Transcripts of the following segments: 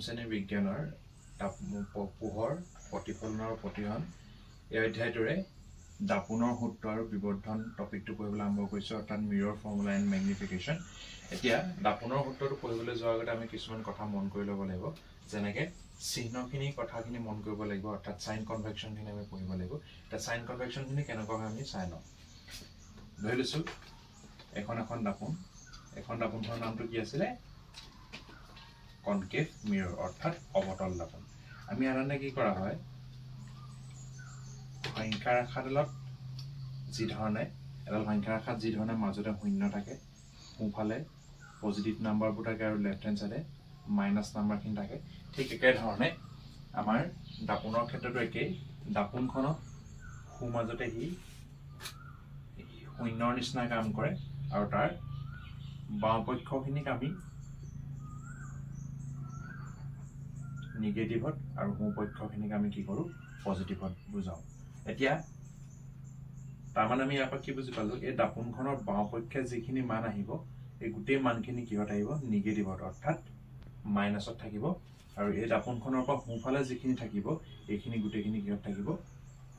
শ্ৰেণীৰ বিজ্ঞানৰ পোহৰ প্ৰতিফলনৰ প্ৰতিহন এই অধ্যায়টোৰে দাপোনৰ সূত্ৰ আৰু বিবৰ্ধন টপিকটো পঢ়িবলৈ আৰম্ভ কৰিছোঁ, অৰ্থাৎ মিৰৰ ফৰ্মুলা এণ্ড মেগনিফিকেশ্যন। এতিয়া দাপোনৰ সূত্ৰটো পঢ়িবলৈ যোৱাৰ আগতে আমি কিছুমান কথা মন কৰি ল'ব লাগিব, যেনেকৈ চিহ্নখিনি কথাখিনি মন কৰিব লাগিব, অৰ্থাৎ চাইন কনভেকশ্যনখিনি আমি পঢ়িব লাগিব। এতিয়া চাইন কনভেকশ্যনখিনি কেনেকুৱা হয় আমি চাই লওঁ। ধৰি লৈছোঁ এখন দাপোন, দাপোনখনৰ নামটো কি আছিলে? কনকেভ মিৰৰ, অৰ্থাৎ অৱতল দাপোন। আমি সাধাৰণতে কি কৰা হয়, সংখ্যা ৰেখাডালত এডাল সংখ্যা ৰেখাত যি ধৰণে মাজতে শূন্য থাকে, সোঁফালে পজিটিভ নাম্বাৰবোৰ থাকে আৰু লেফ্ট হেণ্ড চাইডে মাইনাছ নাম্বাৰখিনি থাকে, ঠিক একেধৰণে আমাৰ দাপোনৰ ক্ষেত্ৰতো একেই। দাপোনখনত সোঁমাজতে সি শূন্যৰ নিচিনা কাম কৰে আৰু তাৰ বাওঁপক্ষখিনিক আমি নিগেটিভত আৰু সোঁপক্ষখিনিক আমি কি কৰোঁ, পজিটিভত বুজাওঁ। এতিয়া তাৰমানে আমি ইয়াৰ পৰা কি বুজি পালোঁ, এই দাপোনখনৰ বাওঁপক্ষে যিখিনি মান আহিব, এই গোটেই মানখিনি কিহত আহিব? নিগেটিভত, অৰ্থাৎ মাইনাছত থাকিব। আৰু এই দাপোনখনৰ পৰা সোঁফালে যিখিনি থাকিব, এইখিনি গোটেইখিনি কিহত থাকিব?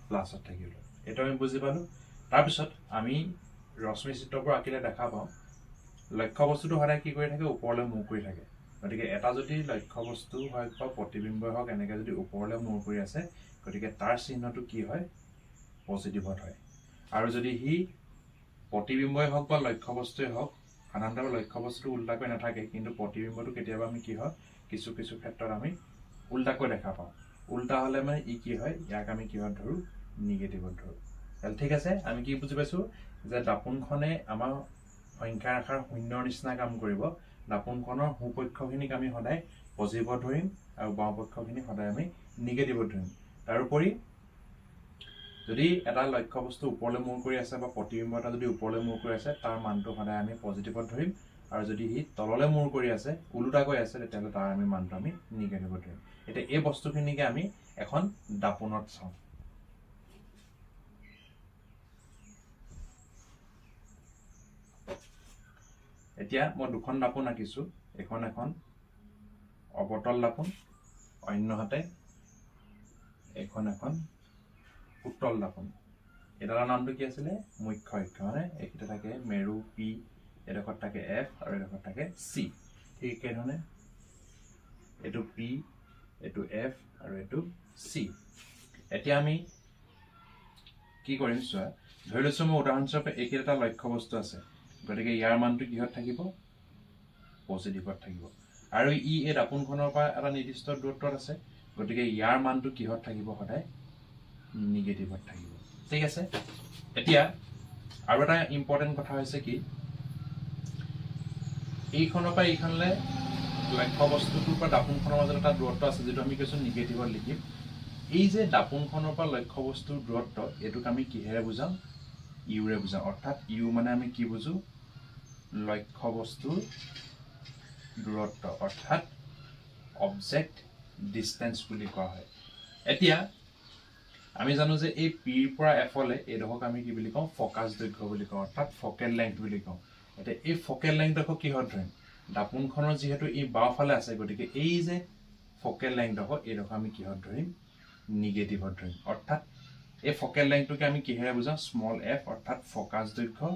প্লাছত থাকিব। এইটো আমি বুজি পালোঁ। তাৰপিছত আমি ৰশ্মি চিত্ৰবোৰ আঁকিলে দেখা পাওঁ, লক্ষ্য বস্তুটো সদায় কি কৰি থাকে? ওপৰলৈ মূৰ কৰি থাকে। গতিকে এটা যদি লক্ষ্য বস্তু হওক বা প্ৰতিবিম্বই হওক এনেকৈ যদি ওপৰলৈ মূৰ কৰি আছে, গতিকে তাৰ চিহ্নটো কি হয়? পজিটিভত হয়। আৰু যদি সি প্ৰতিবিম্বই হওক বা লক্ষ্য বস্তুৱেই হওক, সাধাৰণতে লক্ষ্য বস্তুটো উল্টাকৈ নাথাকে, কিন্তু প্ৰতিবিম্বটো কেতিয়াবা আমি কি হয়, কিছু ক্ষেত্ৰত আমি উল্টাকৈ দেখা পাওঁ। উল্টা হ'লে মানে ই কি হয়, ইয়াক আমি কিহত ধৰোঁ? নিগেটিভত ধৰোঁ। ঠিক আছে, আমি কি বুজি পাইছোঁ যে দাপোনখনে আমাৰ সংখ্যা ৰেখাৰ শূন্যৰ নিচিনা কাম কৰিব। দাপোনখনৰ সোঁপক্ষখিনিক আমি সদায় পজিটিভত ধৰিম আৰু বাওঁপক্ষখিনিক সদায় আমি নিগেটিভত ধৰিম। তাৰোপৰি যদি এটা লক্ষ্য বস্তু ওপৰলৈ মূৰ কৰি আছে বা প্ৰতিবিম্ব এটা যদি ওপৰলৈ মূৰ কৰি আছে, তাৰ মানটো সদায় আমি পজিটিভত ধৰিম। আৰু যদি সি তললৈ মূৰ কৰি আছে, ওলোটাকৈ আছে, তেতিয়াহ'লে তাৰ মানটো আমি নিগেটিভত ধৰিম। এতিয়া এই বস্তুখিনিকে আমি এখন দাপোনত চাওঁ। এতিয়া মই দুখন দাপোন আঁকিছোঁ। এখন অৱতল দাপোন, অন্যহাতে এখন উত্তল দাপোন। এডালৰ নামটো কি আছিলে? মুখ্য অক্ষ, মানে এইখিনিতে থাকে মেৰু পি, এডোখৰত থাকে এফ আৰু এডোখৰত থাকে চি। ঠিক একেধৰণে এইটো পি, এইটো এফ আৰু এইটো চি। এতিয়া আমি কি কৰিম চোৱা, ধৰি লৈছোঁ মই উদাহৰণস্বৰূপে এইখিনি এটা লক্ষ্য বস্তু আছে, গতিকে ইয়াৰ মানটো কিহত থাকিব? পজিটিভত থাকিব। আৰু ই এই দাপোনখনৰ পৰা এটা নিৰ্দিষ্ট দূৰত্বত আছে, গতিকে ইয়াৰ মানটো কিহত থাকিব? সদায় নিগেটিভত থাকিব। ঠিক আছে, এতিয়া আৰু এটা ইম্পৰ্টেণ্ট কথা হৈছে কি, এইখনৰ পৰা এইখনলৈ লক্ষ্য বস্তুটোৰ পৰা দাপোনখনৰ মাজত এটা দূৰত্ব আছে, যিটো আমি কৈছোঁ নিগেটিভত লিখিম। এই যে দাপোনখনৰ পৰা লক্ষ্য বস্তুৰ দূৰত্ব, এইটোক আমি কিহেৰে বুজাওঁ? ইউৰে বুজাওঁ। অৰ্থাৎ ইউ মানে আমি কি বুজোঁ? লক্ষ্য বস্তুৰ দূৰত্ব, অৰ্থাৎ অবজেক্ট ডিষ্টেঞ্চ বুলি কোৱা হয়। এতিয়া আমি জানো যে এই পিৰ পৰা এফলৈ এইডোখৰক আমি কি বুলি কওঁ? ফকাছ দৈৰ্ঘ্য বুলি কওঁ, অৰ্থাৎ ফকেল লেংথ বুলি কওঁ। এতিয়া এই ফকেল লেংথডোখৰ কিহত ধৰিম? দাপোনখনৰ যিহেতু ই বাওঁফালে আছে, গতিকে এই যে ফকেল লেংথডোখৰ, এইডোখৰ আমি কিহত ধৰিম? নিগেটিভত ধৰিম। অৰ্থাৎ এই ফকেল লেংথটোকে আমি কিহেৰে বুজাওঁ? স্মল এফ, অৰ্থাৎ ফকাছ দৈৰ্ঘ্য।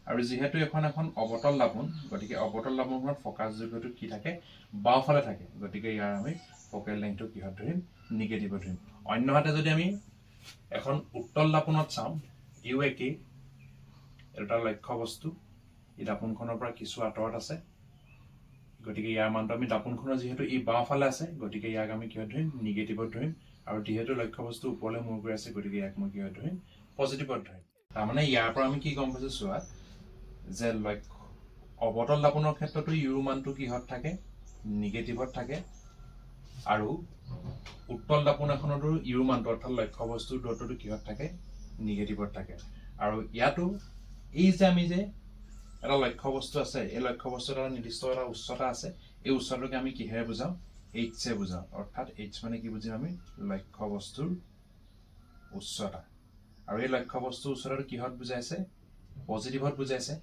আৰু যিহেতু এখন অৱতল দাপোন, গতিকে অৱতল দাপোনখনত ফকাছ দৈৰ্ঘ্যটো কি থাকে? বাওঁফালে থাকে, গতিকে ইয়াৰ আমি ফকেল লেংথটো কিহত ধৰিম? নিগেটিভত ধৰিম। অন্যহাতে যদি আমি এখন উত্তল দাপোনত চাওঁ, ইও একেই। এটা লক্ষ্য বস্তু, ই দাপোনখনৰ পৰা কিছু আঁতৰত আছে, গতিকে ইয়াৰ মানটো আমি দাপোনখনৰ যিহেতু ই বাওঁফালে আছে, গতিকে ইয়াক আমি কিহত ধৰিম? নিগেটিভত ধৰিম। আৰু যিহেতু লক্ষ্য বস্তু ওপৰলৈ মূৰ কৰি আছে, গতিকে ইয়াক মই কিহত ধৰিম? পজিটিভত ধৰিম। তাৰমানে ইয়াৰ পৰা আমি কি গম পাইছোঁ চোৱা, যে অৱতল দাপোনৰ ক্ষেত্ৰতো ইউৰ মানটো কিহত থাকে? নিগেটিভত থাকে। আৰু উত্তল দাপোন এখনতো ইউৰ মানটো, অৰ্থাৎ লক্ষ্য বস্তুৰ দূৰত্বটো কিহত থাকে? নিগেটিভত থাকে। আৰু ইয়াতো এই যে আমি যে এটা লক্ষ্য বস্তু আছে, এই লক্ষ্য বস্তুৰ এটা নিৰ্দিষ্ট এটা উচ্চতা আছে, এই উচ্চতাটোকে আমি কিহেৰে বুজাওঁ? এইচে বুজাওঁ। অৰ্থাৎ এইচ মানে কি বুজিম আমি? লক্ষ্য বস্তুৰ উচ্চতা। আৰু এই লক্ষ্য বস্তুৰ উচ্চতাটো কিহত বুজাইছে? পজিটিভত বুজাইছে।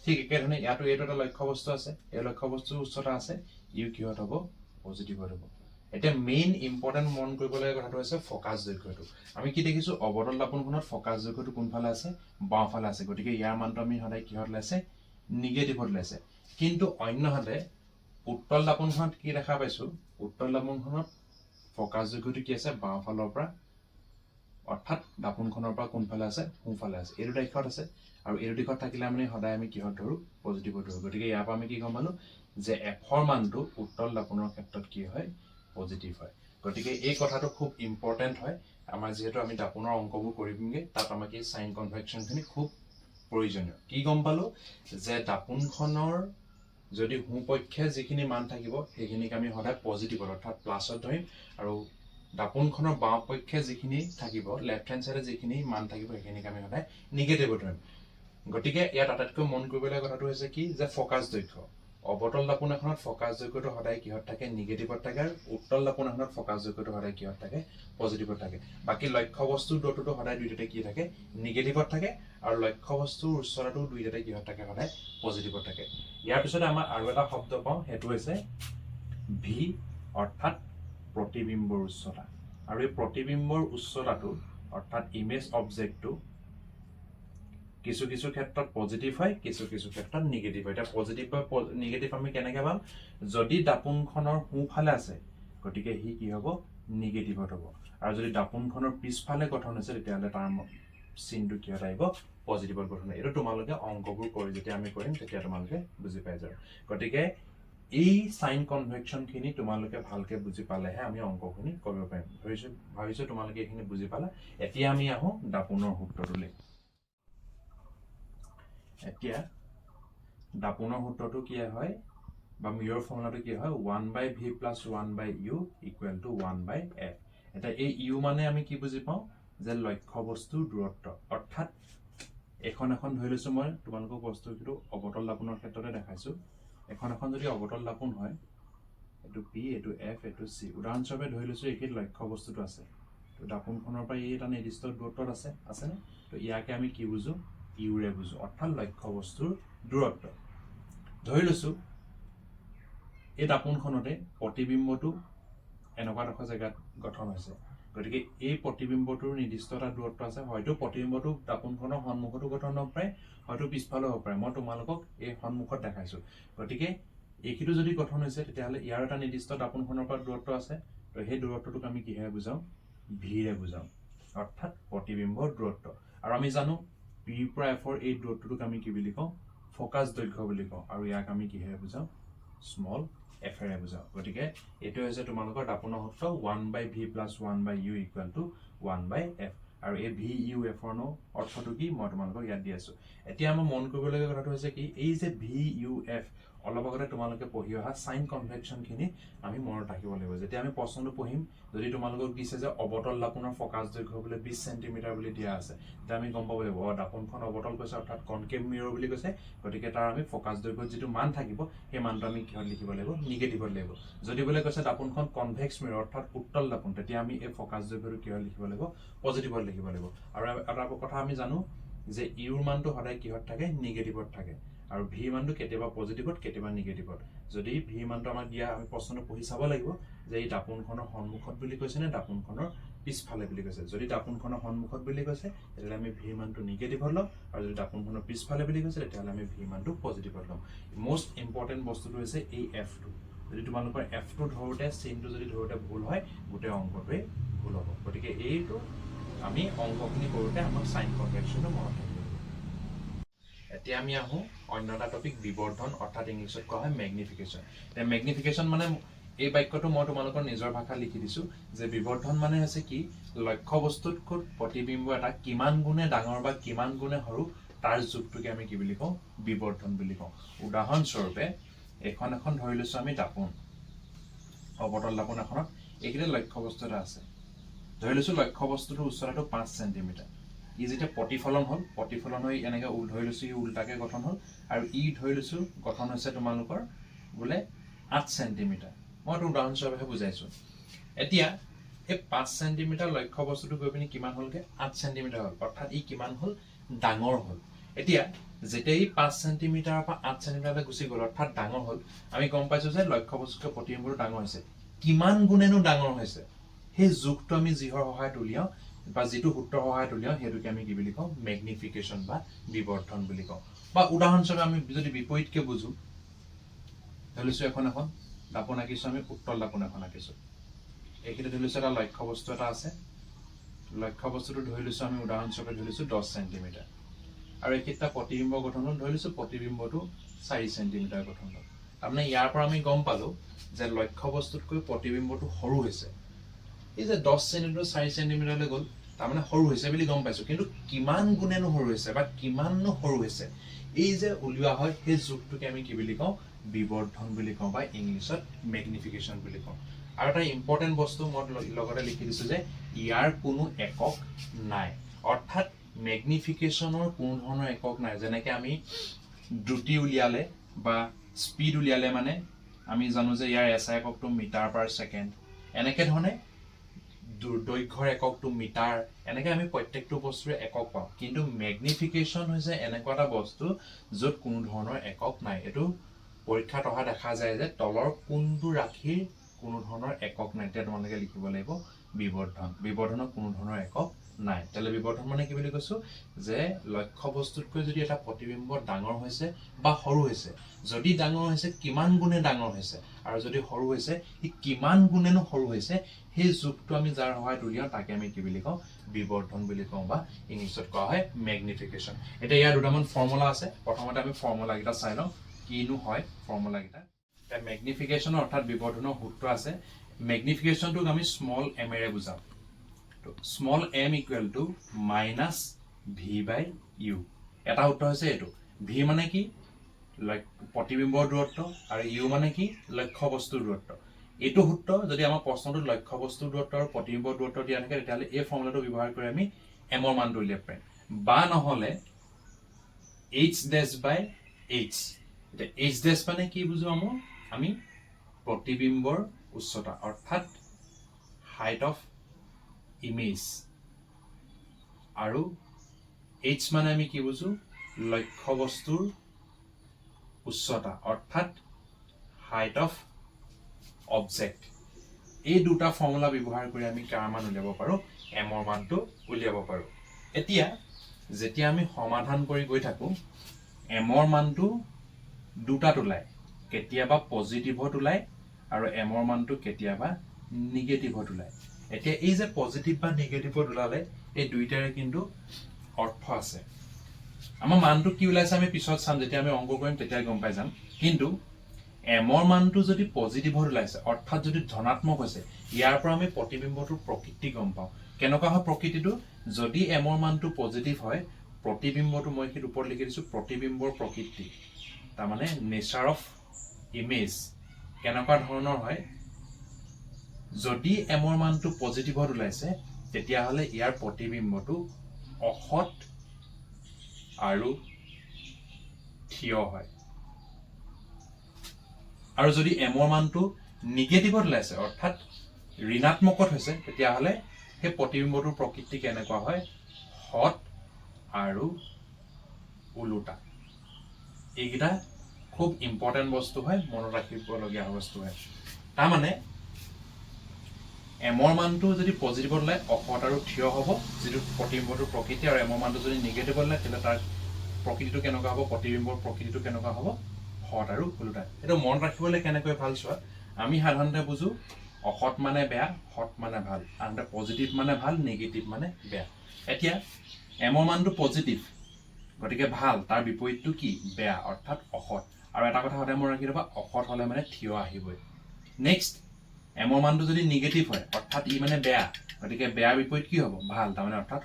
ঠিক একেধৰণে ইয়াতো এইটো এটা লক্ষ্য বস্তু আছে, এই লক্ষ্য বস্তুৰ উচ্চতা আছে, ইউ কিহত হ'ব? পজিটিভত হ'ব। এতিয়া মেইন ইম্পৰ্টেণ্ট মন কৰিব লগা কথাটো হৈছে ফকাছ দৈৰ্ঘ্যটো আমি কি দেখিছো অৱতল দাপোনখনত ফকাছ দৈৰ্ঘ্যটো কোনফালে আছে বাওঁফালে আছে গতিকে ইয়াৰ মানটো আমি সদায় কিহত লৈছে নিগেটিভত লৈছে কিন্তু অন্যহাতে উত্তল দাপোনখনত কি দেখা পাইছো উত্তল দাপোনখনত ফকাছ দৈৰ্ঘ্যটো কি আছে বাওঁফালৰ পৰা অৰ্থাৎ দাপোনখনৰ পৰা কোনফালে আছে সোঁফালে আছে এই দুটা দিশত আছে আৰু এই দিশত থাকিলে আমি সদায় আমি কিহত ধৰো পজিটিভত ধৰো গতিকে ইয়াৰ পৰা আমি কি গম পালো যে এফৰ মানটো উত্তল দাপোনৰ ক্ষেত্ৰত কি হয় পজিটিভ হয় গতিকে এই কথাটো খুব ইম্পৰ্টেণ্ট হয় আমাৰ যেহেতু আমি দাপোনৰ অংকবোৰ কৰিমগে তাত আমাক এই সাইন কনভেকশনখিনি খুব প্ৰয়োজনীয় কি গম পালো যে দাপোনখনৰ যদি সোঁপক্ষে যিখিনি মান থাকিব সেইখিনিক আমি সদায় পজিটিভত অৰ্থাৎ প্লাছত ধৰিম আৰু দাপোনখনৰ বাওঁপক্ষে যিখিনি থাকিব লেফ্ট হেণ্ড সাইডে যিখিনি মান থাকিব সেইখিনিক আমি সদায় নিগেটিভত ধৰিম গতিকে ইয়াত আটাইতকৈ মন কৰিবলগীয়া কথাটো হৈছে কি যে ফকাছ দৈৰ্ঘ্য অৱতল দাপোন এখনত ফকাছ দৈৰ্ঘ্যটো সদায় কিহত থাকে নিগেটিভত থাকে আৰু উত্তল দাপোন এখনত ফকাছ দৈৰ্ঘ্যটো সদায় কিহত থাকে পজিটিভত থাকে বাকি লক্ষ্য বস্তুৰ দূৰত্বটো সদায় দুইটাতে কি থাকে নিগেটিভত থাকে আৰু লক্ষ্য বস্তুৰ উচ্চতাটো দুইটাতে কিহত থাকে সদায় পজিটিভত থাকে ইয়াৰ পিছতে আমাৰ আৰু এটা শব্দ পাওঁ সেইটো হৈছে ভি অৰ্থাৎ প্ৰতিবিম্বৰ উচ্চতা আৰু এই প্ৰতিবিম্বৰ উচ্চতাটো অৰ্থাৎ ইমেজ অবজেক্টটো কিছু কিছু ক্ষেত্ৰত পজিটিভ হয় কিছু কিছু ক্ষেত্ৰত নিগেটিভ হয় এটা পজিটিভ বা নিগেটিভ আমি কেনেকৈ পাম যদি দাপোনখনৰ সোঁফালে আছে গতিকে হি কি হ'ব নিগেটিভত হ'ব আৰু যদি দাপোনখনৰ পিছফালে গঠন হৈছে তেতিয়াহ'লে তাৰ চিনটো কিহত আহিব পজিটিভত গঠন হয় এইটো তোমালোকে অংকবোৰ কৰি যেতিয়া আমি কৰিম তেতিয়া তোমালোকে বুজি পাই যাবা গতিকে এই সাইন কনভেকশনখিনি তোমালোকে ভালকে বুজি পালেহে আমি অংকখিনি কৰিব পাৰিম ভাবিছো তোমালোকে এইখিনি বুজি পালা এতিয়া আমি আহো দাপোনৰ সূত্ৰটোলৈ এতিয়া দাপোনৰ সূত্ৰটো কি হয় বা মিৰৰ ফৰ্মুলাটো কি হয় 1/v + 1/u = 1/f এটা এই u মানে আমি কি বুজি পাওঁ যে লক্ষ্য বস্তুৰ দূৰত্ব অৰ্থাৎ এখন ধৰি লৈছো মই তোমালোকক বস্তুটো অৱতল দাপোনৰ ক্ষেত্ৰতে দেখাইছো এখন যদি অৱতল দাপোন হয় এটো p এটো f এটো c উদাহৰণস্বৰূপে ধৰি লৈছো এই লক্ষ্য বস্তুটো আছে তো দাপোনখনৰ পৰা এই এটা নিৰ্দিষ্ট দূৰত্বত আছে নে তো ইয়াকে আমি কি বুজো u ৰে বুজো অৰ্থাৎ লক্ষ্য বস্তুৰ দূৰত্ব ধৰি লৈছো এই দাপোনখনতে প্ৰতিবিম্বটো এনেকুৱা এটা জেগাত গঠন হৈছে গতিকে এই প্ৰতিবিম্বটোৰ নিৰ্দিষ্ট এটা দূৰত্ব আছে হয়তো প্ৰতিবিম্বটো দাপোনখনৰ সন্মুখতো গঠন হ'ব পাৰে হয়তো পিছফালেও হ'ব পাৰে মই তোমালোকক এই সন্মুখত দেখাইছো গতিকে এইটো যদি গঠন হৈছে তেতিয়াহ'লে ইয়াৰ এটা নিৰ্দিষ্ট দাপোনখনৰ পৰা দূৰত্ব আছে তো সেই দূৰত্বটোক আমি কিহে বুজাম v ৰে বুজাম অৰ্থাৎ প্ৰতিবিম্বৰ দূৰত্ব আৰু আমি জানো p পৰা f ৰ এই দূৰত্বটোক আমি কি বুলি কওঁ ফকাছ দৈৰ্ঘ্য বুলি কওঁ আৰু ইয়াক আমি কিহে বুজাম স্মল f ৰে বুজাও গতিকে এটো হৈছে তোমালোকৰ দাপোনৰ সূত্ৰ 1/v + 1/u = 1/f আৰু এই v u f ৰ অৰ্থটো কি মই তোমালোকক ইয়াত দি আছো এতিয়া আমাৰ মন কৰিবলগীয়া কথাটো হৈছে কি এই যে v u f অলপ আগতে তোমালোকে পঢ়ি অহা সাইন কনভেকশনখিনি আমি মনত ৰাখিব লাগিব যেতিয়া আমি প্ৰশ্নটো পঢ়িম যদি তোমালোকক দিছে যে অৱতল দাপোনৰ ফকাছ দৈৰ্ঘ্য বোলে 20 সেন্টিমিটাৰ বুলি দিয়া আছে তেতিয়া আমি গম পাব লাগিব দাপোনখন অৱতল কৈছে অৰ্থাৎ কনকেভ মিৰৰ বুলি কৈছে গতিকে তাৰ আমি ফকাছ দৈৰ্ঘ্যত যিটো মান থাকিব সেই মানটো আমি কিহত লিখিব লাগিব নিগেটিভত লিখিব যদি বোলে কৈছে দাপোনখন কনভেক্স মিৰৰ অৰ্থাৎ উত্তল দাপোন তেতিয়া আমি এই ফকাছ দৈৰ্ঘ্যটো কিহত লিখিব লাগিব পজিটিভত লিখিব লাগিব আৰু এটা কথা আমি জানো যে ইউৰ মানটো সদায় কিহত থাকে নিগেটিভত থাকে আৰু ভি মানটো কেতিয়াবা পজিটিভত কেতিয়াবা নিগেটিভত যদি ভি মানটো আমাক দিয়া আমি প্ৰশ্নটো পঢ়ি চাব লাগিব যে এই দাপোনখনৰ সন্মুখত বুলি কৈছে নে দাপোনখনৰ পিছফালে বুলি কৈছে যদি দাপোনখনৰ সন্মুখত বুলি কৈছে তেতিয়াহ'লে আমি ভি মানটো নিগেটিভত ল'ম আৰু যদি দাপোনখনৰ পিছফালে বুলি কৈছে তেতিয়াহ'লে আমি ভি মানটো পজিটিভত ল'ম মোষ্ট ইম্পৰ্টেণ্ট বস্তুটো হৈছে এই এফটো যদি তোমালোকৰ এফটো ধৰোতে চিনটো যদি ধৰোতে ভুল হয় গোটেই অংকটোৱে ভুল হ'ব গতিকে এইটো আমি অংকখিনি কৰোতে আমাক সাইন কনভেকশনটো মনত ৰাখিব এতিয়া আমি আহো অন্য এটা টপিক বিবৰ্ধন অৰ্থাৎ ইংলিছত কোৱা হয় ম্যাগনিফিকেশন ম্যাগনিফিকেশন মানে এই বাক্যটো মই তোমালোকৰ নিজৰ ভাষা লিখি দিছো যে বিবৰ্ধন মানে হৈছে কি লক্ষ্য বস্তুতকৈ প্ৰতিবিম্ব এটা কিমান গুণে ডাঙৰ বা কিমান গুণে সৰু তাৰ যোগটোকে আমি কি বুলি কওঁ বিবৰ্ধন বুলি কওঁ উদাহৰণস্বৰূপে এখন ধৰি লৈছো আমি দাপোন অৱতল দাপোন এখনত এইখিনিতে লক্ষ্য বস্তু এটা আছে ধৰি লৈছো লক্ষ্য বস্তুটোৰ উচ্চতাটো 5 সেন্টিমিটাৰ ই যেতিয়া প্ৰতিফলন হৈ এনেকৈ ধৰি লৈছো ই উল্টাকে গঠন হ'ল আৰু ই ধৰি লৈছো গঠন হৈছে তোমালোকৰ বোলে 8 সেন্টিমিটাৰ মই এটা উদাহৰণস্বৰূপে বুজাইছো এতিয়া এই 5 সেন্টিমিটাৰ লক্ষ্য বস্তুটো গৈ পিনি কিমান হ'লগে 8 সেন্টিমিটাৰ হ'ল অৰ্থাৎ ই কিমান হ'ল ডাঙৰ হ'ল এতিয়া যেতিয়া ই 5 সেন্টিমিটাৰৰ পৰা 8 সেন্টিমিটাৰলৈ গুচি গ'ল অৰ্থাৎ ডাঙৰ হ'ল আমি গম পাইছো যে লক্ষ্য বস্তুৰ প্ৰতিবিম্বটো ডাঙৰ হৈছে কিমান গুণেনো ডাঙৰ হৈছে সেই যোগটো আমি যিহৰ সহায়ত উলিয়াও বা যিটো সূত্ৰৰ সহায়ত উলিয়াও সেইটোকে আমি কি বুলি কওঁ মেগনিফিকেশ্যন বা বিবৰ্ধন বুলি কওঁ বা উদাহৰণস্বৰূপে আমি যদি বিপৰীতকে বুজো ধৰি লৈছো এখন দাপোন আঁকিছো আমি উত্তল দাপোন এখন আঁকিছো এইখিনি ধৰি লৈছো এটা লক্ষ্য বস্তু এটা আছে লক্ষ্য বস্তুটো ধৰি লৈছো আমি উদাহৰণস্বৰূপে ধৰি লৈছো 10 সেন্টিমিটাৰ আৰু এইকেইটা প্ৰতিবিম্ব গঠন হ'ল ধৰি লৈছো প্ৰতিবিম্বটো 4 সেন্টিমিটাৰ গঠন হ'ল তাৰমানে ইয়াৰ পৰা আমি গম পালো যে লক্ষ্য বস্তুতকৈ প্ৰতিবিম্বটো সৰু হৈছে এই যে 10 সেন্টিমিটাৰ 4 সেন্টিমিটাৰলৈ গ'ল তাৰমানে সৰু হৈছে বুলি গম পাইছো কিন্তু কিমান গুণেনো সৰু হৈছে বা কিমাননো সৰু হৈছে এই যে উলিওৱা হয় সেই যোগটোকে আমি কি বুলি কওঁ বিবৰ্ধন বুলি কওঁ বা ইংলিছত মেগনিফিকেশ্যন বুলি কওঁ আৰু এটা ইম্পৰ্টেণ্ট বস্তু মই লগতে লিখি দিছো যে ইয়াৰ কোনো একক নাই অৰ্থাৎ মেগনিফিকেশ্যনৰ কোনো ধৰণৰ একক নাই যেনেকৈ আমি দ্ৰুতি উলিয়ালে বা স্পীড উলিয়ালে মানে আমি জানো যে ইয়াৰ এছআই এককটো মিটাৰ পাৰ ছেকেণ্ড এনেকৈ ধৰণে দৈৰ্ঘ্যৰ এককটো মিটাৰ এনেকৈ আমি প্ৰত্যেকটো বস্তুৰে একক পাওঁ কিন্তু মেগনিফিকেশ্যন হৈছে এনেকুৱা এটা বস্তু য'ত কোনো ধৰণৰ একক নাই এইটো পৰীক্ষাত অহা দেখা যায় যে তলৰ কোনটো ৰাশিৰ কোনো ধৰণৰ একক নাই তেতিয়া তোমালোকে লিখিব লাগিব বিবৰ্ধন বিবৰ্ধনৰ কোনো ধৰণৰ একক নাই তাহলে বিবৰ্ধন মানে কি বুলি কৈছো যে লক্ষ্য বস্তুতকৈ যদি এটা প্ৰতিবিম্ব ডাঙৰ হৈছে বা সৰু হৈছে যদি ডাঙৰ হৈছে কিমান গুণে ডাঙৰ হৈছে আৰু যদি সৰু হৈছে ই কিমান গুণেনো সৰু হৈছে সেই যোগটো আমি যাৰ সহায়ত উলিয়াও তাকে আমি কি বুলি কওঁ বিবৰ্ধন বুলি কওঁ বা ইংলিছত কোৱা হয় মেগনিফিকেশ্যন এতিয়া ইয়াৰ দুটামান ফৰ্মুলা আছে প্ৰথমতে আমি ফৰ্মুলা কেইটা চাই লওঁ কিনো হয় ফৰ্মুলা কেইটা মেগনিফিকেশ্যন অৰ্থাৎ বিবৰ্ধনৰ সূত্ৰ আছে মেগনিফিকেশ্যনটোক আমি স্মল এম এৰে বুজাম small m equal to minus v by u এটা সূত্ৰ হৈছে এইটো ভি মানে কি প্ৰতিবিম্বৰ দূৰত্ব আৰু ইউ মানে কি লক্ষ্য বস্তুৰ দূৰত্ব এইটো সূত্ৰ যদি আমাৰ প্ৰশ্নটোত লক্ষ্য বস্তুৰ দূৰত্ব আৰু প্ৰতিবিম্বৰ দূৰত্ব দিয়া থাকে তেতিয়াহ'লে এই ফৰ্মুলাটো ব্যৱহাৰ কৰি আমি এমৰ মানটো উলিয়াব পাৰিম বা নহ'লে h ডেছ বাই h এতিয়া h ডেছ মানে কি বুজো আমি প্ৰতিবিম্বৰ উচ্চতা অৰ্থাৎ হাইট অফ ইমেজ আৰু h মানে আমি কি বুজো লক্ষ্য বস্তুৰ উচ্চতা অৰ্থাৎ হাইট অফ অবজেক্ট এই দুটা ফৰ্মুলা ব্যৱহাৰ কৰি আমি কাৰ মান উলিয়াব পাৰো এমৰ মানটো উলিয়াব পাৰো এতিয়া যেতিয়া আমি সমাধান কৰি গৈ থাকো এমৰ মানটো দুটাত ওলায় কেতিয়াবা পজিটিভত ওলায় আৰু এমৰ মানটো কেতিয়াবা নিগেটিভত ওলায় এতিয়া এই যে পজিটিভ বা নিগেটিভত ওলালে এই দুইটাৰে কিন্তু অৰ্থ আছে আমাৰ মানটো কি ওলাইছে আমি পিছত চাম যেতিয়া আমি অংক কৰিম তেতিয়া গম পাই যাম কিন্তু এমৰ মানটো যদি পজিটিভত ওলাইছে অৰ্থাৎ যদি ধনাত্মক হৈছে ইয়াৰ পৰা আমি প্ৰতিবিম্বটোৰ প্ৰকৃতি গম পাওঁ কেনেকুৱা হয় প্ৰকৃতিটো যদি এমৰ মানটো পজিটিভ হয় প্ৰতিবিম্বটো মই সেইটো ওপৰত লিখি দিছো প্ৰতিবিম্বৰ প্ৰকৃতি তাৰমানে নেচাৰ অফ ইমেজ কেনেকুৱা ধৰণৰ হয় যদি এমৰ মানটো পজিটিভত ওলাইছে তেতিয়াহ'লে ইয়াৰ প্ৰতিবিম্বটো অসৎ আৰু থিয় হয় আৰু যদি এমৰ মানটো নিগেটিভত ওলাইছে অৰ্থাৎ ঋণাত্মকত হৈছে তেতিয়াহ'লে সেই প্ৰতিবিম্বটোৰ প্ৰকৃতি কেনেকুৱা হয় হট আৰু ওলোটা এইকেইটা খুব ইম্পৰ্টেণ্ট বস্তু হয় মনত ৰাখিবলগীয়া বস্তু হয় তাৰমানে এমৰ মানটো যদি পজিটিভত ওলায় অসৎ আৰু থিয় হ'ব যিটো প্ৰতিবিম্বটোৰ প্ৰকৃতি আৰু এমৰ মানটো যদি নিগেটিভত ওলায় তেতিয়াহ'লে তাৰ প্ৰকৃতিটো কেনেকুৱা হ'ব প্ৰতিবিম্বৰ প্ৰকৃতিটো কেনেকুৱা হ'ব হট আৰু ওলোটা এইটো মনত ৰাখিবলৈ কেনেকৈ ভাল চোৱা আমি সাধাৰণতে বুজো অসৎ মানে বেয়া হট মানে ভাল আনহাতে পজিটিভ মানে ভাল নিগেটিভ মানে বেয়া এতিয়া এমৰ মানটো পজিটিভ গতিকে ভাল তাৰ বিপৰীতটো কি বেয়া অৰ্থাৎ অসৎ আৰু এটা কথা সদায় মনত ৰাখি থবা অসৎ হ'লে মানে থিয় আহিবই নেক্সট এমৰ মানটো যদি নিগেটিভ হয় অৰ্থাৎ ই মানে বেয়া গতিকে বেয়াৰ বিপৰীত কি হ'ব ভাল তাৰমানে অৰ্থাৎ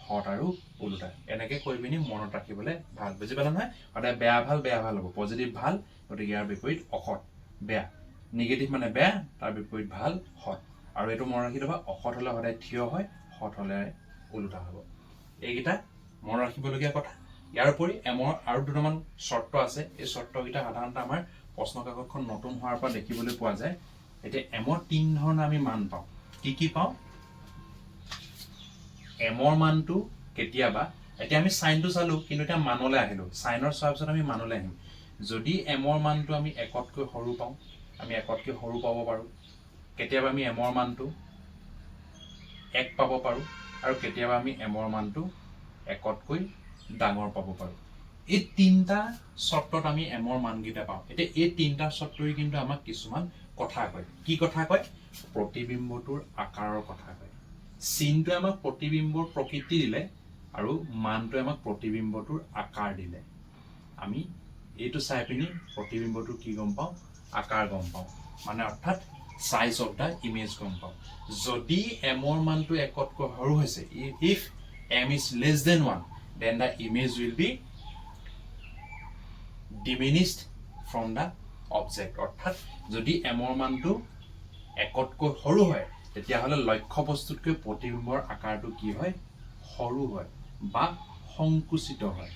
হট আৰু ওলোটা এনেকৈ কৈ পিনি মনত ৰাখিবলৈ ভাল বুজি পালা নহয় সদায় বেয়া ভাল হ'ব পজিটিভ ভাল গতিকে ইয়াৰ বিপৰীত অসৎ বেয়া নিগেটিভ মানে বেয়া তাৰ বিপৰীত ভাল হট আৰু এইটো মনত ৰাখি থবা অসৎ হ'লে সদায় থিয় হয় হট হ'লে ওলোটা হ'ব এইকেইটা মনত ৰাখিবলগীয়া কথা ইয়াৰ উপৰি এমৰ আৰু দুটামান চৰ্ত আছে এই চৰ্তকেইটা সাধাৰণতে আমাৰ প্ৰশ্ন কাকতখন নতুন হোৱাৰ পৰা দেখিবলৈ পোৱা যায় এতিয়া এমৰ তিন ধৰণৰ আমি মান পাওঁ কি পাওঁ এমৰ মানটো কেতিয়াবা এতিয়া আমি সাইনটো চালো কিন্তু এতিয়া মানলৈ আহিলো সাইনৰ চোৱাৰ পিছত আমি মানলৈ আহিম যদি এমৰ মানটো আমি একতকৈ সৰু পাওঁ আমি একতকৈ সৰু পাব পাৰো কেতিয়াবা আমি m ৰ মানটো 1 পাব পাৰো আৰু কেতিয়াবা আমি m ৰ মানটো 1তকৈ ডাঙৰ পাব পাৰো এই তিনটা শৰ্তত আমি m ৰ মানকেইটা পাওঁ এতিয়া এই তিনটা শৰ্তই কিন্তু আমাক কিছুমান কথা কয় কি কথা কয় প্ৰতিবিম্বটোৰ আকাৰৰ কথা কয় চিনটোৱে আমাক প্ৰতিবিম্বৰ প্ৰকৃতি দিলে আৰু মানটোৱে আমাক প্ৰতিবিম্বটোৰ আকাৰ দিলে আমি এইটো চাই পিনি প্ৰতিবিম্বটোৰ কি গম পাওঁ আকাৰ গম পাওঁ মানে অৰ্থাৎ সাইজ অফ দা ইমেজ গম পাওঁ যদি m ৰ মানটো 1তকৈ সৰু হৈছে if m is less than 1 then the image will be diminished from the object অৰ্থাৎ যদি m ৰ মানটো 1তকৈ সৰু হয় তেতিয়াহলে লক্ষ্য বস্তুতকৈ প্ৰতিবিম্বৰ আকাৰটো কি হয় সৰু হয় বা সংকুচিত হয়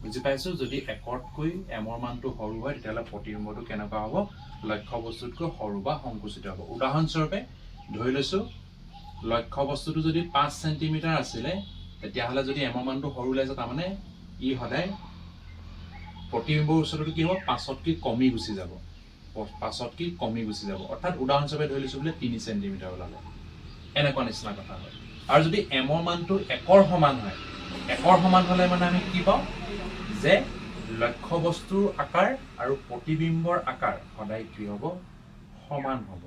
বুজি পাইছো যদি 1তকৈ m ৰ মানটো সৰু হয় তেতিয়াহলে প্ৰতিবিম্বটো কেনেকুৱা হ'ব লক্ষ্য বস্তুতকৈ সৰু বা সংকুচিত হ'ব উদাহৰণস্বৰূপে ধৰি লৈছো লক্ষ্য বস্তুটো যদি 5 সেন্টিমিটাৰ আছিল তেতিয়াহলে যদি m ৰ মানটো সৰু লাগে তাৰ মানে ই সদায় প্ৰতিবিম্বৰ ওচৰটো কি হ'ব 5তকৈ কমি গুচি যাব 5তকৈ কমি গুচি যাব অৰ্থাৎ উদাহৰণস্বৰূপে ধৰি লৈছো বোলে 3 সেন্টিমিটাৰ ওলালে এনেকুৱা নিচিনা কথা হয় আৰু যদি m ৰ মানটো 1ৰ সমান হয় 1ৰ সমান হলে মানে আমি কি পাওঁ যে লক্ষ্য বস্তুৰ আকাৰ আৰু প্ৰতিবিম্বৰ আকাৰ সদায় কি হ'ব সমান হ'ব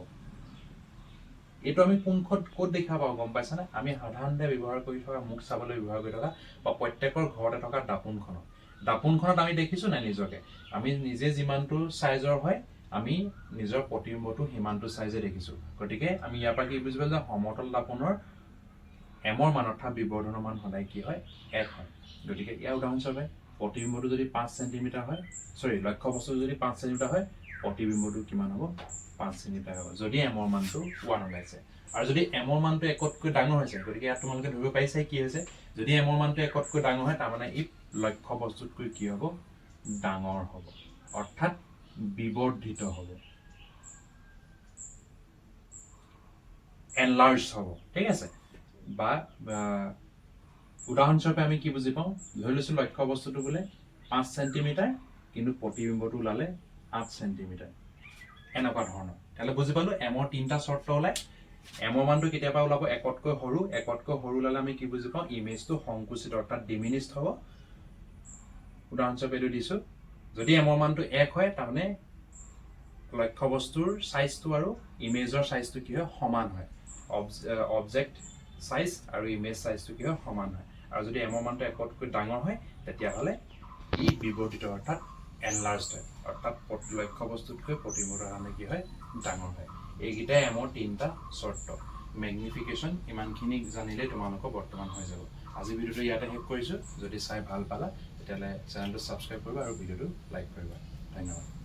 এটো আমি কোনখত কোড দেখা পাওঁ গম পাইছানে আমি সাধাৰণতে ব্যৱহাৰ কৰি থকা মুখ চাবলৈ ব্যৱহাৰ কৰি থকা বা প্ৰত্যেকৰ ঘৰতে থকা দাপোনখনত আমি দেখিছো না নিজকে আমি নিজে যিমানটো সাইজৰ হয় আমি নিজৰ প্ৰতিবিম্বটো হিমানটো সাইজে দেখিছো গতিকে আমি ইয়াৰ পৰা কি বুজিব যে সমতল দাপোনৰ m ৰ মান অৰ্থাৎ বিবৰ্ধনৰ মান সদায় কি হয় 1 হয় গতিকে ইয়াৰ উদাহৰণস্বৰূপে প্ৰতিবিম্বটো যদি 5 সেন্টিমিটাৰ হয় সৰি লক্ষ্য বস্তু যদি 5 সেন্টিমিটাৰ হয় প্ৰতিবিম্বটো কিমান হ'ব 5 সেন্টিমিটাৰ হ'ব যদি m ৰ মানটো 1 ওলাইছে আৰু যদি m ৰ মানটো 1তকৈ ডাঙৰ হৈছে গতিকে ইয়াত তোমালোকে ধৰিব পাৰিছে কি হৈছে যদি m ৰ মানটো 1তকৈ ডাঙৰ হয় তাৰ মানে ই লক্ষ্য বস্তুতকৈ কি হ'ব ডাঙৰ হ'ব অৰ্থাৎ বিবৰ্ধিত হ'ব enlarged হ'ব ঠিক আছে বা উদাহৰণস্বৰূপে আমি কি বুজি পাওঁ ধৰি লৈছো লক্ষ্য বস্তুটো বোলে 5 সেন্টিমিটাৰ কিন্তু প্ৰতিবিম্বটো ওলালে 8 সেন্টিমিটাৰ এনেকুৱা ধৰণৰ তাহলে বুজি পালো m ৰ তিনটা শৰ্ত ওলাই m ৰ মানটো কেতিয়াবা ওলাব 1তকৈ সৰু ওলালে আমি কি বুজি পাওঁ ইমেজটো সংকুচিত অৰ্থাৎ ডিমিনিস্ড হ'ব উদাহৰণস্বৰূপে দিছো যদি m ৰ মানটো 1 হয় তাৰ মানে লক্ষ্য বস্তুৰ সাইজটো আৰু ইমেজৰ সাইজটো কি হয় সমান হয় অবজেক্ট সাইজ আৰু ইমেজ সাইজটো কি হয় সমান হয় আৰু যদি m ৰ মানটো 1তকৈ ডাঙৰ হয় তেতিয়াহলে ই বিবৰ্ধিত অৰ্থাৎ enlarged হয় অৰ্থাৎ লক্ষ্য বস্তুতকৈ প্ৰতিবিম্বৰ আকাৰ কি হয় ডাঙৰ হয় এইকেইটাই m ৰ তিনটা শৰ্ত ম্যাগনিফিকেশন ইমানখিনি জানিলে তোমালোকৰ বৰ্তমান হৈ যাব আজি ভিডিওটো ইয়াতে শেষ কৰিছো যদি চাই ভাল পালা তেতিয়ালে চেনেলটো সাবস্ক্ৰাইব কৰিবা আৰু ভিডিওটো লাইক কৰিবা ধন্যবাদ